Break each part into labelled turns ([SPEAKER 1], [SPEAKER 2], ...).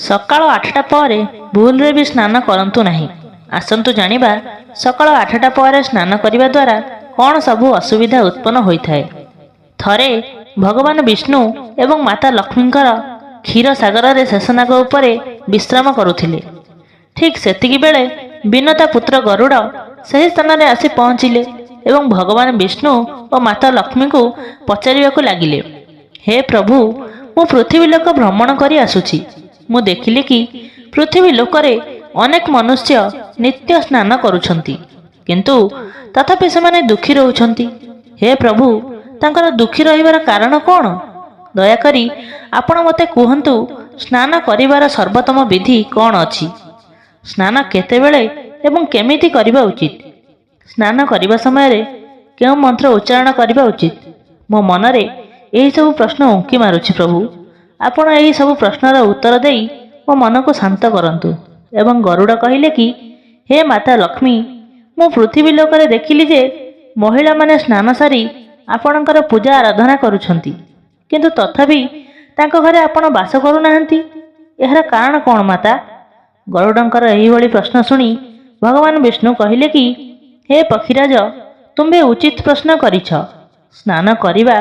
[SPEAKER 1] ସକାଳ 8ଟା ପରେ ଭୁଲରେ ବି ସ୍ନାନ କରନ୍ତୁ ନାହିଁ। ଆସନ୍ତୁ ଜାଣିବା ସକାଳ 8ଟା ପରେ ସ୍ନାନ କରିବା ଦ୍ୱାରା କ'ଣ ସବୁ ଅସୁବିଧା ଉତ୍ପନ୍ନ ହୋଇଥାଏ। ଥରେ ଭଗବାନ ବିଷ୍ଣୁ ଏବଂ ମାତା ଲକ୍ଷ୍ମୀଙ୍କର କ୍ଷୀର ସାଗରରେ ଶେଷନାଗ ଉପରେ ବିଶ୍ରାମ କରୁଥିଲେ। ଠିକ୍ ସେତିକିବେଳେ ବିନତା ପୁତ୍ର ଗରୁଡ଼ ସେହି ସ୍ଥାନରେ ଆସି ପହଞ୍ଚିଲେ ଏବଂ ଭଗବାନ ବିଷ୍ଣୁ ଓ ମାତା ଲକ୍ଷ୍ମୀଙ୍କୁ ପଚାରିବାକୁ ଲାଗିଲେ, ହେ ପ୍ରଭୁ, ମୁଁ ପୃଥିବୀ ଲୋକ ଭ୍ରମଣ କରି ଆସୁଛି। ମୁଁ ଦେଖିଲି କି ପୃଥିବୀ ଲୋକରେ ଅନେକ ମନୁଷ୍ୟ ନିତ୍ୟ ସ୍ନାନ କରୁଛନ୍ତି, କିନ୍ତୁ ତଥାପି ସେମାନେ ଦୁଃଖୀ ରହୁଛନ୍ତି। ହେ ପ୍ରଭୁ, ତାଙ୍କର ଦୁଃଖୀ ରହିବାର କାରଣ କ'ଣ? ଦୟାକରି ଆପଣ ମୋତେ କୁହନ୍ତୁ, ସ୍ନାନ କରିବାର ସର୍ବୋତ୍ତମ ବିଧି କ'ଣ ଅଛି? ସ୍ନାନ କେତେବେଳେ ଏବଂ କେମିତି କରିବା ଉଚିତ? ସ୍ନାନ କରିବା ସମୟରେ କେଉଁ ମନ୍ତ୍ର ଉଚ୍ଚାରଣ କରିବା ଉଚିତ? ମୋ ମନରେ ଏହିସବୁ ପ୍ରଶ୍ନ ଉଙ୍କି ମାରୁଛି। ପ୍ରଭୁ, ଆପଣ ଏହି ସବୁ ପ୍ରଶ୍ନର ଉତ୍ତର ଦେଇ ମୋ ମନକୁ ଶାନ୍ତ କରନ୍ତୁ। ଏବଂ ଗରୁଡ଼ କହିଲେ କି, ହେ ମାତା ଲକ୍ଷ୍ମୀ, ମୁଁ ପୃଥିବୀ ଲୋକରେ ଦେଖିଲି ଯେ ମହିଳାମାନେ ସ୍ନାନ ସାରି ଆପଣଙ୍କର ପୂଜା ଆରାଧନା କରୁଛନ୍ତି, କିନ୍ତୁ ତଥାପି ତାଙ୍କ ଘରେ ଆପଣ ବାସ କରୁନାହାନ୍ତି। ଏହାର କାରଣ କ'ଣ ମାତା? ଗରୁଡ଼ଙ୍କର ଏହିଭଳି ପ୍ରଶ୍ନ ଶୁଣି ଭଗବାନ ବିଷ୍ଣୁ କହିଲେ କି, ହେ ପକ୍ଷୀରାଜ, ତୁମ୍ଭେ ଉଚିତ ପ୍ରଶ୍ନ କରିଛ। ସ୍ନାନ କରିବା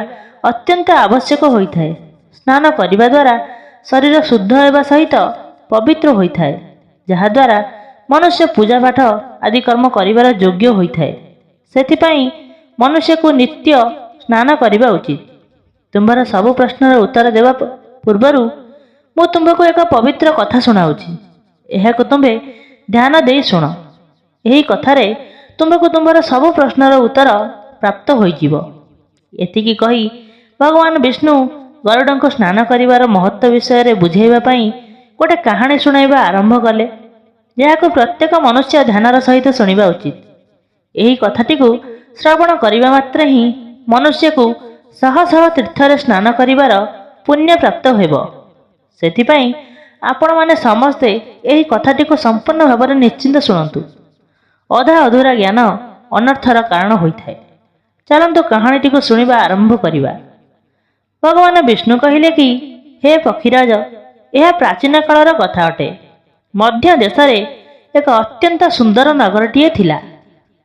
[SPEAKER 1] ଅତ୍ୟନ୍ତ ଆବଶ୍ୟକ ହୋଇଥାଏ। ସ୍ନାନ କରିବା ଦ୍ୱାରା ଶରୀର ଶୁଦ୍ଧ ହେବା ସହିତ ପବିତ୍ର ହୋଇଥାଏ, ଯାହାଦ୍ୱାରା ମନୁଷ୍ୟ ପୂଜାପାଠ ଆଦି କର୍ମ କରିବାର ଯୋଗ୍ୟ ହୋଇଥାଏ। ସେଥିପାଇଁ ମନୁଷ୍ୟକୁ ନିତ୍ୟ ସ୍ନାନ କରିବା ଉଚିତ। ତୁମ୍ଭର ସବୁ ପ୍ରଶ୍ନର ଉତ୍ତର ଦେବା ପୂର୍ବରୁ ମୁଁ ତୁମ୍ଭକୁ ଏକ ପବିତ୍ର କଥା ଶୁଣାଉଛି। ଏହାକୁ ତୁମ୍ଭେ ଧ୍ୟାନ ଦେଇ ଶୁଣ। ଏହି କଥାରେ ତୁମ୍ଭକୁ ତୁମ୍ଭର ସବୁ ପ୍ରଶ୍ନର ଉତ୍ତର ପ୍ରାପ୍ତ ହୋଇଯିବ। ଏତିକି କହି ଭଗବାନ ବିଷ୍ଣୁ ଗରୁଡ଼ଙ୍କୁ ସ୍ନାନ କରିବାର ମହତ୍ଵ ବିଷୟରେ ବୁଝାଇବା ପାଇଁ ଗୋଟେ କାହାଣୀ ଶୁଣାଇବା ଆରମ୍ଭ କଲେ, ଯାହାକୁ ପ୍ରତ୍ୟେକ ମନୁଷ୍ୟ ଧ୍ୟାନର ସହିତ ଶୁଣିବା ଉଚିତ। ଏହି କଥାଟିକୁ ଶ୍ରବଣ କରିବା ମାତ୍ରେ ହିଁ ମନୁଷ୍ୟକୁ ଶହ ଶହ ତୀର୍ଥରେ ସ୍ନାନ କରିବାର ପୁଣ୍ୟ ପ୍ରାପ୍ତ ହେବ। ସେଥିପାଇଁ ଆପଣମାନେ ସମସ୍ତେ ଏହି କଥାଟିକୁ ସମ୍ପୂର୍ଣ୍ଣ ଭାବରେ ନିଶ୍ଚିନ୍ତ ଶୁଣନ୍ତୁ। ଅଧା ଅଧୁରା ଜ୍ଞାନ ଅନರ್ಥର କାରଣ ହୋଇଥାଏ। ଚାଲନ୍ତୁ କାହାଣୀଟିକୁ ଶୁଣିବା ଆରମ୍ଭ କରିବା। ଭଗବାନ ବିଷ୍ଣୁ କହିଲେ କି, ହେ ପକ୍ଷୀରାଜ, ଏହା ପ୍ରାଚୀନ କାଳର କଥା ଅଟେ। ମଧ୍ୟ ଦେଶରେ ଏକ ଅତ୍ୟନ୍ତ ସୁନ୍ଦର ନଗରଟିଏ ଥିଲା,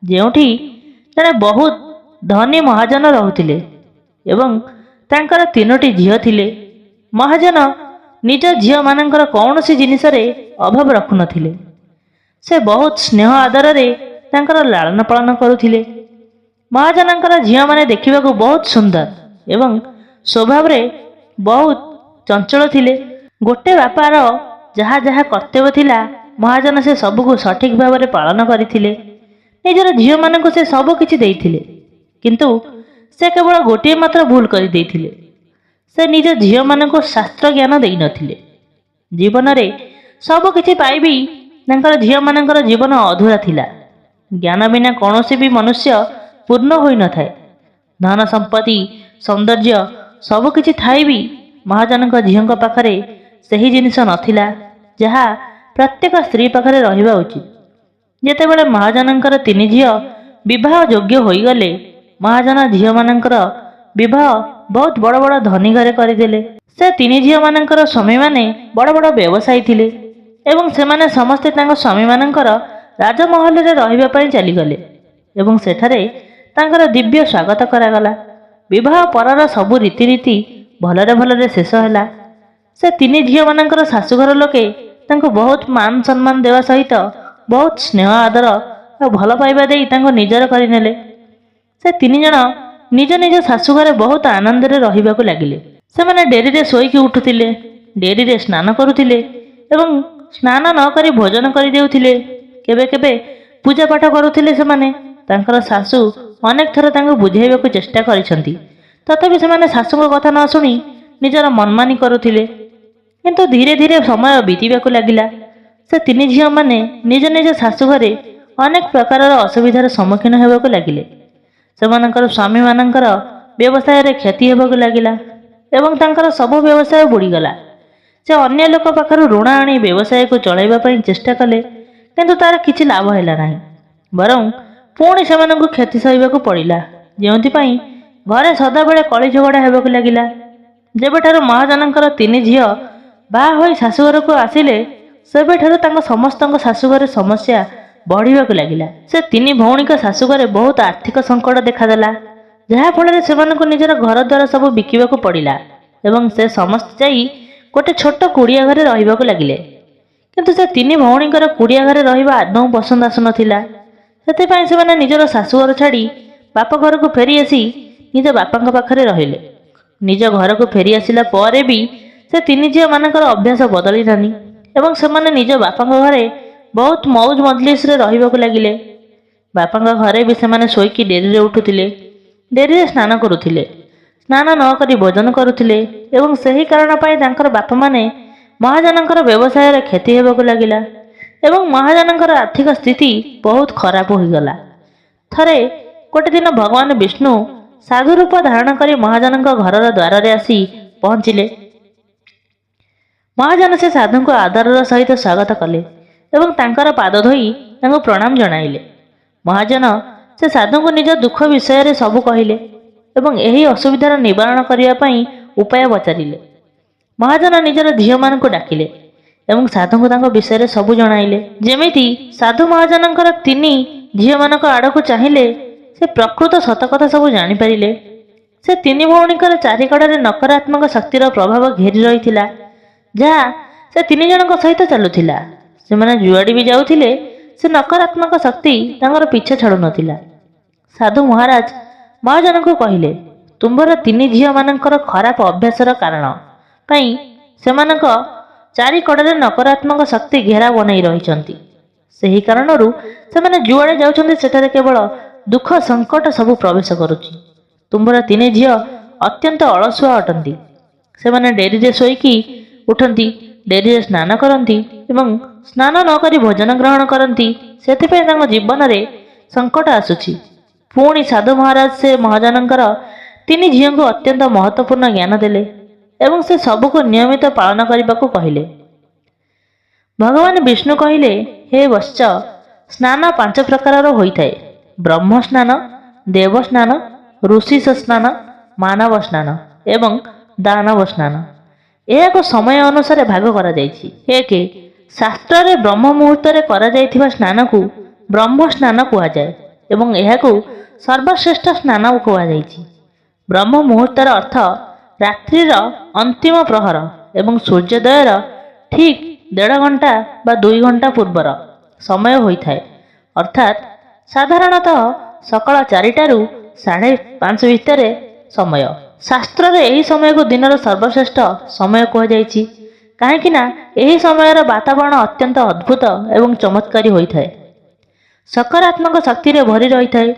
[SPEAKER 1] ଯେଉଁଠି ଜଣେ ବହୁତ ଧନୀ ମହାଜନ ରହୁଥିଲେ ଏବଂ ତାଙ୍କର 3ଟି ଝିଅ ଥିଲେ। ମହାଜନ ନିଜ ଝିଅମାନଙ୍କର କୌଣସି ଜିନିଷରେ ଅଭାବ ରଖୁନଥିଲେ। ସେ ବହୁତ ସ୍ନେହ ଆଦରରେ ତାଙ୍କର ଲାଳନ ପାଳନ କରୁଥିଲେ। ମହାଜନଙ୍କର ଝିଅମାନେ ଦେଖିବାକୁ ବହୁତ ସୁନ୍ଦର ଏବଂ ସ୍ୱଭାବରେ ବହୁତ ଚଞ୍ଚଳ ଥିଲେ। ଗୋଟେ ବାପାର ଯାହା ଯାହା କର୍ତ୍ତବ୍ୟ ଥିଲା, ମହାଜନ ସେ ସବୁକୁ ସଠିକ ଭାବରେ ପାଳନ କରିଥିଲେ। ନିଜର ଝିଅମାନଙ୍କୁ ସେ ସବୁ କିଛି ଦେଇଥିଲେ, କିନ୍ତୁ ସେ କେବଳ ଗୋଟିଏ ମାତ୍ର ଭୁଲ କରିଦେଇଥିଲେ। ସେ ନିଜ ଝିଅମାନଙ୍କୁ ଶାସ୍ତ୍ର ଜ୍ଞାନ ଦେଇନଥିଲେ। ଜୀବନରେ ସବୁ କିଛି ପାଇବି ତାଙ୍କର ଝିଅମାନଙ୍କର ଜୀବନ ଅଧୁରା ଥିଲା। ଜ୍ଞାନ ବିନା କୌଣସି ବି ମନୁଷ୍ୟ ପୂର୍ଣ୍ଣ ହୋଇନଥାଏ। ଧନ ସମ୍ପତ୍ତି, ସୌନ୍ଦର୍ଯ୍ୟ ସବୁ କିଛି ଥାଇ ବି ମହାଜନଙ୍କ ଝିଅଙ୍କ ପାଖରେ ସେହି ଜିନିଷ ନଥିଲା, ଯାହା ପ୍ରତ୍ୟେକ ସ୍ତ୍ରୀ ପାଖରେ ରହିବା ଉଚିତ। ଯେତେବେଳେ ମହାଜନଙ୍କର 3 ଝିଅ ବିବାହ ଯୋଗ୍ୟ ହୋଇଗଲେ, ମହାଜନ ଝିଅମାନଙ୍କର ବିବାହ ବହୁତ ବଡ଼ ବଡ଼ ଧନୀ ଘରେ କରିଦେଲେ। ସେ 3 ଝିଅମାନଙ୍କର ସ୍ୱାମୀମାନେ ବଡ଼ ବଡ଼ ବ୍ୟବସାୟୀ ଥିଲେ ଏବଂ ସେମାନେ ସମସ୍ତେ ତାଙ୍କ ସ୍ୱାମୀମାନଙ୍କର ରାଜମହଲରେ ରହିବା ପାଇଁ ଚାଲିଗଲେ ଏବଂ ସେଠାରେ ତାଙ୍କର ଦିବ୍ୟ ସ୍ୱାଗତ କରାଗଲା। ବିବାହ ପରର ସବୁ ରୀତିନୀତି ଭଲରେ ଭଲରେ ଶେଷ ହେଲା। ସେ 3 ଝିଅମାନଙ୍କର ଶାଶୁଘର ଲୋକେ ତାଙ୍କୁ ବହୁତ ମାନ ସମ୍ମାନ ଦେବା ସହିତ ବହୁତ ସ୍ନେହ ଆଦର ଆଉ ଭଲ ପାଇବା ଦେଇ ତାଙ୍କୁ ନିଜର କରିନେଲେ। ସେ 3 ଜଣ ନିଜ ନିଜ ଶାଶୁଘରେ ବହୁତ ଆନନ୍ଦରେ ରହିବାକୁ ଲାଗିଲେ। ସେମାନେ ଡେରିରେ ଶୋଇକି ଉଠୁଥିଲେ, ଡେରିରେ ସ୍ନାନ କରୁଥିଲେ ଏବଂ ସ୍ନାନ ନ କରି ଭୋଜନ କରିଦେଉଥିଲେ। କେବେ କେବେ ପୂଜାପାଠ କରୁଥିଲେ। ସେମାନେ ତାଙ୍କର ଶାଶୁ ଅନେକ ଥର ତାଙ୍କୁ ବୁଝାଇବାକୁ ଚେଷ୍ଟା କରିଛନ୍ତି, ତଥାପି ସେମାନେ ଶାଶୁଙ୍କ କଥା ନ ଶୁଣି ନିଜର ମନମାନି କରୁଥିଲେ। କିନ୍ତୁ ଧୀରେ ଧୀରେ ସମୟ ବିତିବାକୁ ଲାଗିଲା। ସେ 3 ଝିଅମାନେ ନିଜ ନିଜ ଶାଶୁଘରେ ଅନେକ ପ୍ରକାରର ଅସୁବିଧାର ସମ୍ମୁଖୀନ ହେବାକୁ ଲାଗିଲେ। ସେମାନଙ୍କର ସ୍ୱାମୀମାନଙ୍କର ବ୍ୟବସାୟରେ କ୍ଷତି ହେବାକୁ ଲାଗିଲା ଏବଂ ତାଙ୍କର ସବୁ ବ୍ୟବସାୟ ବୁଡ଼ିଗଲା। ସେ ଅନ୍ୟ ଲୋକ ପାଖରୁ ଋଣ ଆଣି ବ୍ୟବସାୟକୁ ଚଳାଇବା ପାଇଁ ଚେଷ୍ଟା କଲେ, କିନ୍ତୁ ତାର କିଛି ଲାଭ ହେଲା ନାହିଁ। ବରଂ ପୁଣି ସେମାନଙ୍କୁ କ୍ଷତି ସହିବାକୁ ପଡ଼ିଲା, ଯେଉଁଥିପାଇଁ ଘରେ ସଦାବେଳେ କଳି ଝଗଡ଼ା ହେବାକୁ ଲାଗିଲା। ଯେବେଠାରୁ ମହାଜନଙ୍କର 3 ଝିଅ ବାହା ହୋଇ ଶାଶୁଘରକୁ ଆସିଲେ ସେବେଠାରୁ ତାଙ୍କ ସମସ୍ତଙ୍କ ଶାଶୁଘରେ ସମସ୍ୟା ବଢ଼ିବାକୁ ଲାଗିଲା। ସେ ତିନି ଭଉଣୀଙ୍କ ଶାଶୁଘରେ ବହୁତ ଆର୍ଥିକ ସଙ୍କଟ ଦେଖାଦେଲା, ଯାହାଫଳରେ ସେମାନଙ୍କୁ ନିଜର ଘରଦ୍ୱାର ସବୁ ବିକିବାକୁ ପଡ଼ିଲା ଏବଂ ସେ ସମସ୍ତେ ଯାଇ ଗୋଟେ ଛୋଟ କୁଡ଼ିଆ ଘରେ ରହିବାକୁ ଲାଗିଲେ। କିନ୍ତୁ ସେ ତିନି ଭଉଣୀଙ୍କର କୁଡ଼ିଆ ଘରେ ରହିବା ଆଦୌ ପସନ୍ଦ ଆସୁନଥିଲା। ସେଥିପାଇଁ ସେମାନେ ନିଜର ଶାଶୁଘର ଛାଡ଼ି ବାପ ଘରକୁ ଫେରି ଆସି ନିଜ ବାପାଙ୍କ ପାଖରେ ରହିଲେ। ନିଜ ଘରକୁ ଫେରି ଆସିଲା ପରେ ବି ସେ ତିନି ଝିଅମାନଙ୍କର ଅଭ୍ୟାସ ବଦଳିଲାନି ଏବଂ ସେମାନେ ନିଜ ବାପାଙ୍କ ଘରେ ବହୁତ ମଉଜ ମଜଲିସରେ ରହିବାକୁ ଲାଗିଲେ। ବାପାଙ୍କ ଘରେ ବି ସେମାନେ ଶୋଇକି ଡେରିରେ ଉଠୁଥିଲେ, ଡେରିରେ ସ୍ନାନ କରୁଥିଲେ, ସ୍ନାନ ନ କରି ଭୋଜନ କରୁଥିଲେ ଏବଂ ସେହି କାରଣ ପାଇଁ ତାଙ୍କର ବାପାମାନେ ମହାଜନଙ୍କର ବ୍ୟବସାୟରେ କ୍ଷତି ହେବାକୁ ଲାଗିଲା ଏବଂ ମହାଜନଙ୍କର ଆର୍ଥିକ ସ୍ଥିତି ବହୁତ ଖରାପ ହୋଇଗଲା। ଥରେ ଗୋଟେ ଦିନ ଭଗବାନ ବିଷ୍ଣୁ ସାଧୁ ରୂପ ଧାରଣ କରି ମହାଜନଙ୍କ ଘରର ଦ୍ୱାରରେ ଆସି ପହଞ୍ଚିଲେ। ମହାଜନ ସେ ସାଧୁଙ୍କୁ ଆଦରର ସହିତ ସ୍ୱାଗତ କଲେ ଏବଂ ତାଙ୍କର ପାଦ ଧୋଇ ତାଙ୍କୁ ପ୍ରଣାମ ଜଣାଇଲେ। ମହାଜନ ସେ ସାଧୁଙ୍କୁ ନିଜ ଦୁଃଖ ବିଷୟରେ ସବୁ କହିଲେ ଏବଂ ଏହି ଅସୁବିଧାର ନିବାରଣ କରିବା ପାଇଁ ଉପାୟ ପଚାରିଲେ। ମହାଜନ ନିଜର ଝିଅମାନଙ୍କୁ ଡାକିଲେ ଏବଂ ସାଧୁଙ୍କୁ ତାଙ୍କ ବିଷୟରେ ସବୁ ଜଣାଇଲେ। ଯେମିତି ସାଧୁ ମହାଜନଙ୍କର ତିନି ଝିଅମାନଙ୍କ ଆଡ଼କୁ ଚାହିଁଲେ ସେ ପ୍ରକୃତ ସତକଥା ସବୁ ଜାଣିପାରିଲେ। ସେ ତିନି ଭଉଣୀଙ୍କର ଚାରିକଡ଼ରେ ନକାରାତ୍ମକ ଶକ୍ତିର ପ୍ରଭାବ ଘେରି ରହିଥିଲା, ଯାହା ସେ ତିନି ଜଣଙ୍କ ସହିତ ଚାଲୁଥିଲା। ସେମାନେ ଯୁଆଡ଼େ ବି ଯାଉଥିଲେ ସେ ନକାରାତ୍ମକ ଶକ୍ତି ତାଙ୍କର ପିଛା ଛାଡ଼ୁନଥିଲା। ସାଧୁ ମହାରାଜ ମହାଜନଙ୍କୁ କହିଲେ, ତୁମ୍ଭର ତିନି ଝିଅମାନଙ୍କର ଖରାପ ଅଭ୍ୟାସର କାରଣ ପାଇଁ ସେମାନଙ୍କ ଚାରିକଡ଼ରେ ନକାରାତ୍ମକ ଶକ୍ତି ଘେରା ବନାଇ ରହିଛନ୍ତି। ସେହି କାରଣରୁ ସେମାନେ ଯୁଆଡ଼େ ଯାଉଛନ୍ତି ସେଠାରେ କେବଳ ଦୁଃଖ ସଙ୍କଟ ସବୁ ପ୍ରବେଶ କରୁଛି। ତୁମ୍ଭର ତିନି ଝିଅ ଅତ୍ୟନ୍ତ ଅଳସୁଆ ଅଟନ୍ତି। ସେମାନେ ଡେରିରେ ଶୋଇକି ଉଠନ୍ତି, ଡେରିରେ ସ୍ନାନ କରନ୍ତି ଏବଂ ସ୍ନାନ ନ କରି ଭୋଜନ ଗ୍ରହଣ କରନ୍ତି। ସେଥିପାଇଁ ତାଙ୍କ ଜୀବନରେ ସଙ୍କଟ ଆସୁଛି। ପୁଣି ସାଧୁ ମହାରାଜ ସେ ମହାଜନଙ୍କର ତିନି ଝିଅଙ୍କୁ ଅତ୍ୟନ୍ତ ମହତ୍ତ୍ୱପୂର୍ଣ୍ଣ ଜ୍ଞାନ ଦେଲେ ଏବଂ ସେ ସବୁକୁ ନିୟମିତ ପାଳନ କରିବାକୁ କହିଲେ। ଭଗବାନ ବିଷ୍ଣୁ କହିଲେ, ହେ ବତ୍ସ, ସ୍ନାନ ପାଞ୍ଚ ପ୍ରକାରର ହୋଇଥାଏ: ବ୍ରହ୍ମ ସ୍ନାନ, ଦେବ ସ୍ନାନ, ଋଷି ସ୍ନାନ, ମାନବ ସ୍ନାନ ଏବଂ ଦାନବ ସ୍ନାନ। ଏହାକୁ ସମୟ ଅନୁସାରେ ଭାଗ କରାଯାଇଛି। 1. ଶାସ୍ତ୍ରରେ ବ୍ରହ୍ମ ମୁହୂର୍ତ୍ତରେ କରାଯାଇଥିବା ସ୍ନାନକୁ ବ୍ରହ୍ମ ସ୍ନାନ କୁହାଯାଏ ଏବଂ ଏହାକୁ ସର୍ବଶ୍ରେଷ୍ଠ ସ୍ନାନ କୁହାଯାଇଛି। ବ୍ରହ୍ମ ମୁହୂର୍ତ୍ତର ଅର୍ଥ ରାତ୍ରିର ଅନ୍ତିମ ପ୍ରହର ଏବଂ ସୂର୍ଯ୍ୟୋଦୟର ଠିକ୍ 1.5 ଘଣ୍ଟା ବା 2 ଘଣ୍ଟା ପୂର୍ବର ସମୟ ହୋଇଥାଏ, ଅର୍ଥାତ୍ ସାଧାରଣତଃ ସକାଳ 4ଟାରୁ 5:30 ଭିତରେ ସମୟ। ଶାସ୍ତ୍ରରେ ଏହି ସମୟକୁ ଦିନର ସର୍ବଶ୍ରେଷ୍ଠ ସମୟ କୁହାଯାଇଛି, କାହିଁକି ନା ଏହି ସମୟର ବାତାବରଣ ଅତ୍ୟନ୍ତ ଅଦ୍ଭୁତ ଏବଂ ଚମତ୍କାରୀ ହୋଇଥାଏ, ସକାରାତ୍ମକ ଶକ୍ତିରେ ଭରି ରହିଥାଏ।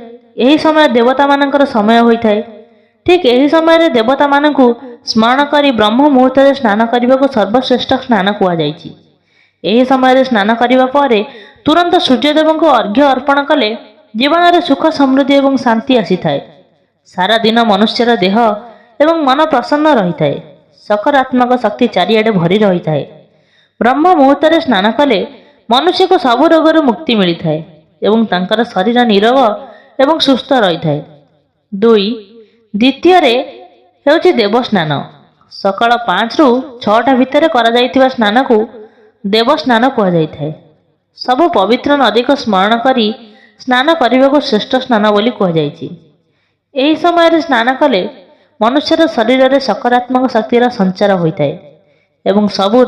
[SPEAKER 1] ଏହି ସମୟ ଦେବତାମାନଙ୍କର ସମୟ ହୋଇଥାଏ। ଠିକ୍ ଏହି ସମୟରେ ଦେବତାମାନଙ୍କୁ ସ୍ମରଣ କରି ବ୍ରହ୍ମ ମୁହୂର୍ତ୍ତରେ ସ୍ନାନ କରିବାକୁ ସର୍ବଶ୍ରେଷ୍ଠ ସ୍ନାନ କୁହାଯାଇଛି। ଏହି ସମୟରେ ସ୍ନାନ କରିବା ପରେ ତୁରନ୍ତ ସୂର୍ଯ୍ୟଦେବଙ୍କୁ ଅର୍ଘ୍ୟ ଅର୍ପଣ କଲେ ଜୀବନରେ ସୁଖ ସମୃଦ୍ଧି ଏବଂ ଶାନ୍ତି ଆସିଥାଏ। ସାରା ଦିନ ମନୁଷ୍ୟର ଦେହ ଏବଂ ମନ ପ୍ରସନ୍ନ ରହିଥାଏ, ସକାରାତ୍ମକ ଶକ୍ତି ଚାରିଆଡ଼େ ଭରି ରହିଥାଏ। ବ୍ରହ୍ମ ମୁହୂର୍ତ୍ତରେ ସ୍ନାନ କଲେ ମନୁଷ୍ୟକୁ ସବୁ ରୋଗରୁ ମୁକ୍ତି ମିଳିଥାଏ ଏବଂ ତାଙ୍କର ଶରୀର ନିରୋଗ ଏବଂ ସୁସ୍ଥ ରହିଥାଏ। 2. ଦ୍ୱିତୀୟରେ ହେଉଛି ଦେବସ୍ନାନ। ସକାଳ 5ରୁ 6ଟା ଭିତରେ କରାଯାଇଥିବା ସ୍ନାନକୁ ଦେବସ୍ନାନ କୁହାଯାଇଥାଏ। ସବୁ ପବିତ୍ର ନଦୀକୁ ସ୍ମରଣ କରି ସ୍ନାନ କରିବାକୁ ଶ୍ରେଷ୍ଠ ସ୍ନାନ ବୋଲି କୁହାଯାଇଛି। ଏହି ସମୟରେ ସ୍ନାନ କଲେ ମନୁଷ୍ୟର ଶରୀରରେ ସକାରାତ୍ମକ ଶକ୍ତିର ସଞ୍ଚାର ହୋଇଥାଏ ଏବଂ ସବୁ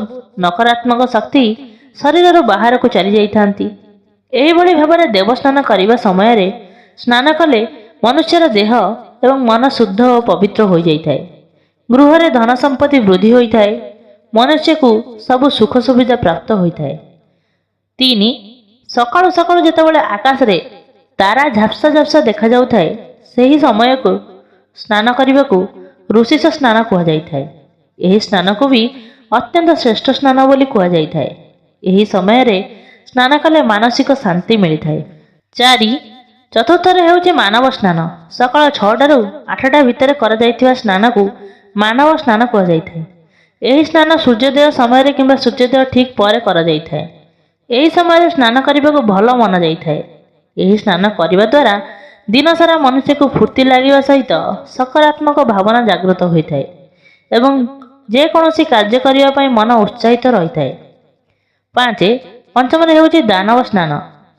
[SPEAKER 1] ନକାରାତ୍ମକ ଶକ୍ତି ଶରୀରରୁ ବାହାରକୁ ଚାଲିଯାଇଥାନ୍ତି। ଏହିଭଳି ଭାବରେ ଦେବସ୍ନାନ କରିବା ସମୟରେ ସ୍ନାନ କଲେ ମନୁଷ୍ୟର ଦେହ ଏବଂ ମନ ଶୁଦ୍ଧ ଓ ପବିତ୍ର ହୋଇଯାଇଥାଏ। ଗୃହରେ ଧନ ସମ୍ପତ୍ତି ବୃଦ୍ଧି ହୋଇଥାଏ, ମନୁଷ୍ୟକୁ ସବୁ ସୁଖ ସୁବିଧା ପ୍ରାପ୍ତ ହୋଇଥାଏ। 3. ସକାଳୁ ସକାଳୁ ଯେତେବେଳେ ଆକାଶରେ ତାରା ଝାପ୍ସା ଝାପ୍ସା ଦେଖାଯାଉଥାଏ, ସେହି ସମୟକୁ ସ୍ନାନ କରିବାକୁ ଋଷିଶ ସ୍ନାନ କୁହାଯାଇଥାଏ। ଏହି ସ୍ନାନକୁ ବି ଅତ୍ୟନ୍ତ ଶ୍ରେଷ୍ଠ ସ୍ନାନ ବୋଲି କୁହାଯାଇଥାଏ। ଏହି ସମୟରେ ସ୍ନାନ କଲେ ମାନସିକ ଶାନ୍ତି ମିଳିଥାଏ। 4. ଚତୁର୍ଥରେ ହେଉଛି ମାନବ ସ୍ନାନ। ସକାଳ 6ଟାରୁ 8ଟା ଭିତରେ କରାଯାଇଥିବା ସ୍ନାନକୁ ମାନବ ସ୍ନାନ କୁହାଯାଇଥାଏ। ଏହି ସ୍ନାନ ସୂର୍ଯ୍ୟୋଦୟ ସମୟରେ କିମ୍ବା ସୂର୍ଯ୍ୟୋଦୟ ଠିକ୍ ପରେ କରାଯାଇଥାଏ। ଏହି ସମୟରେ ସ୍ନାନ କରିବାକୁ ଭଲ ମନାଯାଇଥାଏ। ଏହି ସ୍ନାନ କରିବା ଦ୍ୱାରା ଦିନସାରା ମନୁଷ୍ୟକୁ ଫୁର୍ତ୍ତି ଲାଗିବା ସହିତ ସକାରାତ୍ମକ ଭାବନା ଜାଗ୍ରତ ହୋଇଥାଏ ଏବଂ ଯେକୌଣସି କାର୍ଯ୍ୟ କରିବା ପାଇଁ ମନ ଉତ୍ସାହିତ ରହିଥାଏ। 5. ପଞ୍ଚମରେ ହେଉଛି ଦାନବ ସ୍ନାନ।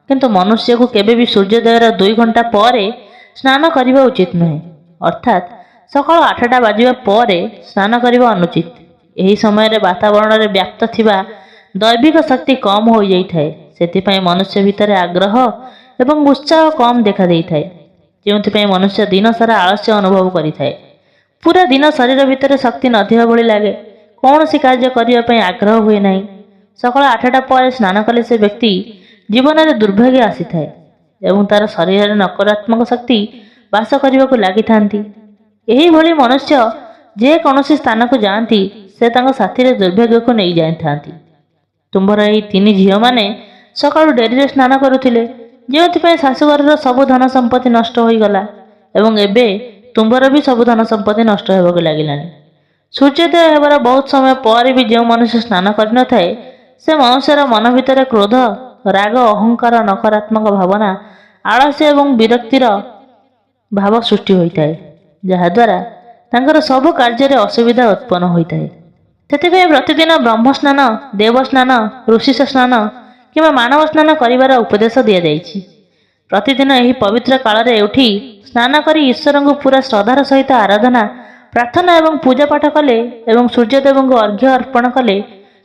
[SPEAKER 1] କିନ୍ତୁ ମନୁଷ୍ୟକୁ କେବେ ବି ସୂର୍ଯ୍ୟୋଦୟର 2 ଘଣ୍ଟା ପରେ ସ୍ନାନ କରିବା ଉଚିତ ନୁହେଁ, ଅର୍ଥାତ୍ ସକାଳ 8ଟା ବାଜିବା ପରେ ସ୍ନାନ କରିବା ଅନୁଚିତ। ଏହି ସମୟରେ ବାତାବରଣରେ ବ୍ୟାପ୍ତ ଥିବା ଦୈବିକ ଶକ୍ତି କମ୍ ହୋଇଯାଇଥାଏ। ସେଥିପାଇଁ ମନୁଷ୍ୟ ଭିତରେ ଆଗ୍ରହ ଏବଂ ଉତ୍ସାହ କମ୍ ଦେଖାଦେଇଥାଏ, ଯେଉଁଥିପାଇଁ ମନୁଷ୍ୟ ଦିନସାରା ଆଳସ୍ୟ ଅନୁଭବ କରିଥାଏ। ପୁରା ଦିନ ଶରୀର ଭିତରେ ଶକ୍ତି ନଥିବା ଭଳି ଲାଗେ, କୌଣସି କାର୍ଯ୍ୟ କରିବା ପାଇଁ ଆଗ୍ରହ ହୁଏ ନାହିଁ। ସକାଳ 8ଟା ପରେ ସ୍ନାନ କଲେ ସେ ବ୍ୟକ୍ତି ଜୀବନରେ ଦୁର୍ଭାଗ୍ୟ ଆସିଥାଏ ଏବଂ ତାର ଶରୀରରେ ନକାରାତ୍ମକ ଶକ୍ତି ବାସ କରିବାକୁ ଲାଗିଥାନ୍ତି। ଏହିଭଳି ମନୁଷ୍ୟ ଯେକୌଣସି ସ୍ଥାନକୁ ଯାଆନ୍ତି, ସେ ତାଙ୍କ ସାଥିରେ ଦୁର୍ଭାଗ୍ୟକୁ ନେଇ ଯାଇଥାନ୍ତି। ତୁମ୍ଭର ଏହି 3 ଝିଅମାନେ ସକାଳୁ ଡେରିରେ ସ୍ନାନ କରୁଥିଲେ, ଯେଉଁଥିପାଇଁ ଶାଶୁଘରର ସବୁ ଧନ ସମ୍ପତ୍ତି ନଷ୍ଟ ହୋଇଗଲା ଏବଂ ଏବେ ତୁମ୍ଭର ବି ସବୁ ଧନ ସମ୍ପତ୍ତି ନଷ୍ଟ ହେବାକୁ ଲାଗିଲାଣି। ସୂର୍ଯ୍ୟୋଦୟ ହେବାର ବହୁତ ସମୟ ପରେ ବି ଯେଉଁ ମନୁଷ୍ୟ ସ୍ନାନ କରିନଥାଏ, ସେ ମନୁଷ୍ୟର ମନ ଭିତରେ କ୍ରୋଧ, ରାଗ, ଅହଙ୍କାର, ନକାରାତ୍ମକ ଭାବନା, ଆଳସ୍ୟ ଏବଂ ବିରକ୍ତିର ଭାବ ସୃଷ୍ଟି ହୋଇଥାଏ, ଯାହାଦ୍ୱାରା ତାଙ୍କର ସବୁ କାର୍ଯ୍ୟରେ ଅସୁବିଧା ଉତ୍ପନ୍ନ ହୋଇଥାଏ। ସେଥିପାଇଁ ପ୍ରତିଦିନ ବ୍ରହ୍ମସ୍ନାନ, ଦେବସ୍ନାନ, ଋଷିଶ ସ୍ନାନ କିମ୍ବା ମାନବ ସ୍ନାନ କରିବାର ଉପଦେଶ ଦିଆଯାଇଛି। ପ୍ରତିଦିନ ଏହି ପବିତ୍ର କାଳରେ ଉଠି ସ୍ନାନ କରି ଈଶ୍ୱରଙ୍କୁ ପୁରା ଶ୍ରଦ୍ଧାର ସହିତ ଆରାଧନା, ପ୍ରାର୍ଥନା ଏବଂ ପୂଜାପାଠ କଲେ ଏବଂ ସୂର୍ଯ୍ୟଦେବଙ୍କୁ ଅର୍ଘ୍ୟ ଅର୍ପଣ କଲେ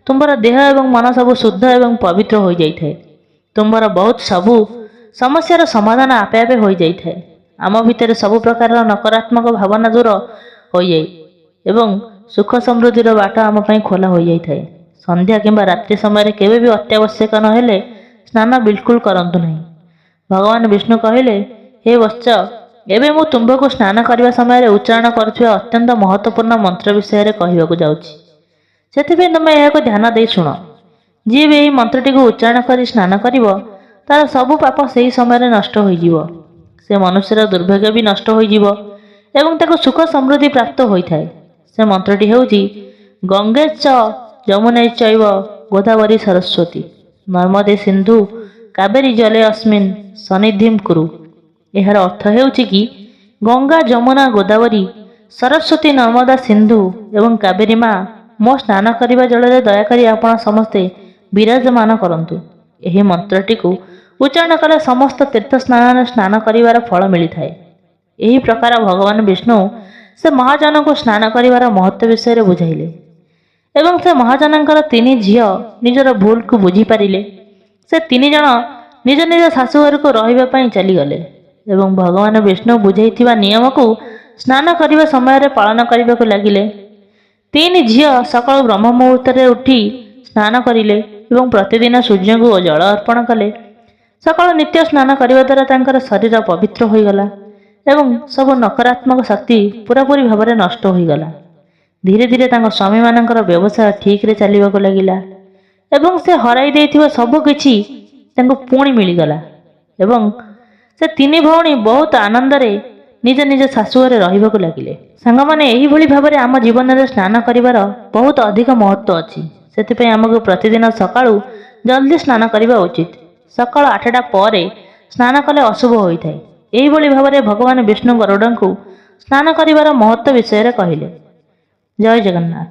[SPEAKER 1] ତୁମ୍ଭର ଦେହ ଏବଂ ମନ ସବୁ ଶୁଦ୍ଧ ଏବଂ ପବିତ୍ର ହୋଇଯାଇଥାଏ। ତୁମ୍ଭର ବହୁତ ସବୁ ସମସ୍ୟାର ସମାଧାନ ଆପେ ଆପେ ହୋଇଯାଇଥାଏ। ଆମ ଭିତରେ ସବୁ ପ୍ରକାରର ନକାରାତ୍ମକ ଭାବନା ଦୂର ହୋଇଯାଏ ଏବଂ ସୁଖ ସମୃଦ୍ଧିର ବାଟ ଆମ ପାଇଁ ଖୋଲା ହୋଇଯାଇଥାଏ। ସନ୍ଧ୍ୟା କିମ୍ବା ରାତ୍ରି ସମୟରେ କେବେ ବି ଅତ୍ୟାବଶ୍ୟକ ନହେଲେ ସ୍ନାନ ବିଲକୁଲ କରନ୍ତୁ ନାହିଁ। ଭଗବାନ ବିଷ୍ଣୁ କହିଲେ, ହେ ବତ୍ସ, ଏବେ ମୁଁ ତୁମ୍ଭକୁ ସ୍ନାନ କରିବା ସମୟରେ ଉଚ୍ଚାରଣ କରୁଥିବା ଅତ୍ୟନ୍ତ ମହତ୍ତ୍ୱପୂର୍ଣ୍ଣ ମନ୍ତ୍ର ବିଷୟରେ କହିବାକୁ ଯାଉଛି। ସେଥିପାଇଁ ତୁମେ ଏହାକୁ ଧ୍ୟାନ ଦେଇ ଶୁଣ। ଯିଏ ବି ଏହି ମନ୍ତ୍ରଟିକୁ ଉଚ୍ଚାରଣ କରି ସ୍ନାନ କରିବ, ତାର ସବୁ ପାପ ସେହି ସମୟରେ ନଷ୍ଟ ହୋଇଯିବ। ସେ ମନୁଷ୍ୟର ଦୁର୍ଭାଗ୍ୟ ବି ନଷ୍ଟ ହୋଇଯିବ ଏବଂ ତାକୁ ସୁଖ ସମୃଦ୍ଧି ପ୍ରାପ୍ତ ହୋଇଥାଏ। ସେ ମନ୍ତ୍ରଟି ହେଉଛି ଗଙ୍ଗେ ଚ ଯମୁନେ ଚୈବ ଗୋଦାବରୀ ସରସ୍ୱତୀ ନର୍ମଦେ ସିନ୍ଧୁ କାବେରୀ ଜଲେ ଅସ୍ମିନ୍ ସନ୍ନିଧିଂ କୁରୁ। ଏହାର ଅର୍ଥ ହେଉଛି କି ଗଙ୍ଗା, ଯମୁନା, ଗୋଦାବରୀ, ସରସ୍ୱତୀ, ନର୍ମଦା, ସିନ୍ଧୁ ଏବଂ କାବେରୀ ମା, ମୋ ସ୍ନାନ କରିବା ଜଳରେ ଦୟାକରି ଆପଣ ସମସ୍ତେ ବିରାଜମାନ କରନ୍ତୁ। ଏହି ମନ୍ତ୍ରଟିକୁ ଉଚ୍ଚାରଣ କଲେ ସମସ୍ତ ତୀର୍ଥ ସ୍ନାନରେ ସ୍ନାନ କରିବାର ଫଳ ମିଳିଥାଏ। ଏହି ପ୍ରକାର ଭଗବାନ ବିଷ୍ଣୁ ସେ ମହାଜନଙ୍କୁ ସ୍ନାନ କରିବାର ମହତ୍ତ୍ୱ ବିଷୟରେ ବୁଝାଇଲେ ଏବଂ ସେ ମହାଜନଙ୍କର 3 ଝିଅ ନିଜର ଭୁଲକୁ ବୁଝିପାରିଲେ। ସେ 3 ଜଣ ନିଜ ନିଜ ଶାଶୁଘରକୁ ରହିବା ପାଇଁ ଚାଲିଗଲେ ଏବଂ ଭଗବାନ ବିଷ୍ଣୁ ବୁଝାଇଥିବା ନିୟମକୁ ସ୍ନାନ କରିବା ସମୟରେ ପାଳନ କରିବାକୁ ଲାଗିଲେ। 3 ଝିଅ ସକାଳୁ ବ୍ରହ୍ମ ମୁହୂର୍ତ୍ତରେ ଉଠି ସ୍ନାନ କରିଲେ ଏବଂ ପ୍ରତିଦିନ ସୂର୍ଯ୍ୟଙ୍କୁ ଜଳ ଅର୍ପଣ କଲେ। ସକାଳୁ ନିତ୍ୟ ସ୍ନାନ କରିବା ଦ୍ୱାରା ତାଙ୍କର ଶରୀର ପବିତ୍ର ହୋଇଗଲା ଏବଂ ସବୁ ନକାରାତ୍ମକ ଶକ୍ତି ପୁରାପୁରି ଭାବରେ ନଷ୍ଟ ହୋଇଗଲା। ଧୀରେ ଧୀରେ ତାଙ୍କ ସ୍ୱାମୀମାନଙ୍କର ବ୍ୟବସାୟ ଠିକରେ ଚାଲିବାକୁ ଲାଗିଲା ଏବଂ ସେ ହରାଇ ଦେଇଥିବା ସବୁ କିଛି ତାଙ୍କୁ ପୁଣି ମିଳିଗଲା ଏବଂ ସେ 3 ଭଉଣୀ ବହୁତ ଆନନ୍ଦରେ ନିଜ ନିଜ ଶାଶୁଘରେ ରହିବାକୁ ଲାଗିଲେ। ସାଙ୍ଗମାନେ, ଏହିଭଳି ଭାବରେ ଆମ ଜୀବନରେ ସ୍ନାନ କରିବାର ବହୁତ ଅଧିକ ମହତ୍ତ୍ୱ ଅଛି। ସେଥିପାଇଁ ଆମକୁ ପ୍ରତିଦିନ ସକାଳୁ ଜଲ୍ଦି ସ୍ନାନ କରିବା ଉଚିତ। ସକାଳ 8ଟା ପରେ ସ୍ନାନ କଲେ ଅଶୁଭ ହୋଇଥାଏ। ଏହିଭଳି ଭାବରେ ଭଗବାନ ବିଷ୍ଣୁ ଗରୁଡ଼ଙ୍କୁ ସ୍ନାନ କରିବାର ମହତ୍ତ୍ୱ ବିଷୟରେ କହିଲେ। ଜୟ ଜଗନ୍ନାଥ।